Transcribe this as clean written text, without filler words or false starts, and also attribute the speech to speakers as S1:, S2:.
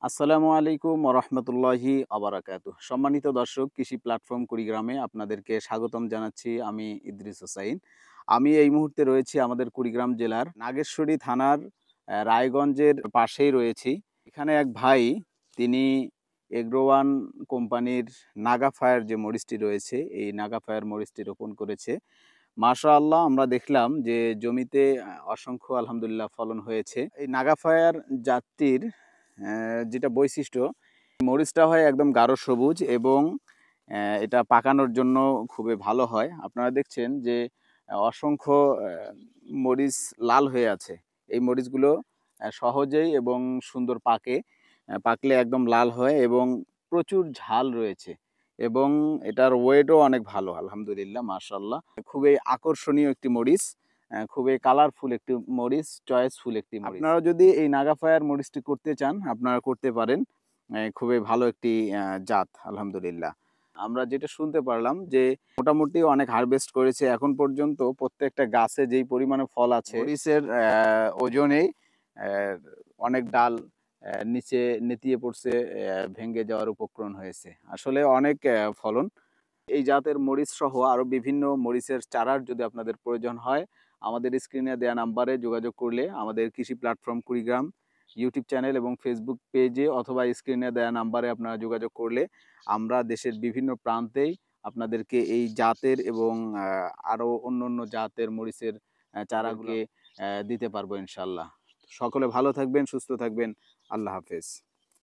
S1: আসসালামু আলাইকুম ওরহমতুল্লাহি আবারাকাতুহ। সম্মানিত দর্শক, কৃষি প্ল্যাটফর্ম কুড়িগ্রামে আপনাদেরকে স্বাগতম জানাচ্ছি। আমি ইদ্রিস হোসাইন। আমি এই মুহূর্তে রয়েছি আমাদের কুড়িগ্রাম জেলার নাগেশ্বরী থানার রায়গঞ্জের পাশেই রয়েছি। এখানে এক ভাই, তিনি এগ্রোওয়ান কোম্পানির নাগা ফায়ার যে মরিচটি রয়েছে, এই নাগা ফায়ার মরিচটি রোপণ করেছে। মাশাআল্লাহ, আমরা দেখলাম যে জমিতে অসংখ্য আলহামদুলিল্লাহ ফলন হয়েছে। এই নাগা ফায়ার জাতটির যেটা বৈশিষ্ট্য, মরিচটা হয় একদম গাঢ় সবুজ এবং এটা পাকানোর জন্য খুবই ভালো হয়। আপনারা দেখছেন যে অসংখ্য মরিচ লাল হয়ে আছে। এই মরিচগুলো সহজেই এবং সুন্দর পাকে, পাকলে একদম লাল হয় এবং প্রচুর ঝাল রয়েছে এবং এটার ওয়েটও অনেক ভালো আলহামদুলিল্লাহ, মাশাআল্লাহ। খুবই আকর্ষণীয় একটি মরিচ, খুবই কালারফুল একটি মরিচ, চয়েসফুল একটি মরিচ। আপনারা যদি এই নাগা ফায়ার মরিচটি করতে চান, আপনারা করতে পারেন। খুবই ভালো একটি জাত আলহামদুলিল্লাহ। আমরা যেটা শুনতে পারলাম যে মোটামুটি অনেক হারভেস্ট করেছে এখন পর্যন্ত। প্রত্যেকটা গাছে যেই পরিমাণে ফল আছে, মরিচের ওজনেই অনেক ডাল নিচে নেতিয়ে পড়ছে, ভেঙে যাওয়ার উপক্রম হয়েছে। আসলে অনেক ফলন। এই জাতের মরিচ সহ আরও বিভিন্ন মরিচের চারার যদি আপনাদের প্রয়োজন হয়, আমাদের স্ক্রিনে দেওয়া নাম্বারে যোগাযোগ করলে, আমাদের কৃষি প্ল্যাটফর্ম কুড়িগ্রাম ইউটিউব চ্যানেল এবং ফেসবুক পেজে অথবা স্ক্রিনে দেওয়া নাম্বারে আপনারা যোগাযোগ করলে আমরা দেশের বিভিন্ন প্রান্তেই আপনাদেরকে এই জাতের এবং আরও অন্য অন্য জাতের মরিচের চারাগুলো দিতে পারবো ইনশাল্লাহ। সকলে ভালো থাকবেন, সুস্থ থাকবেন। আল্লাহ হাফেজ।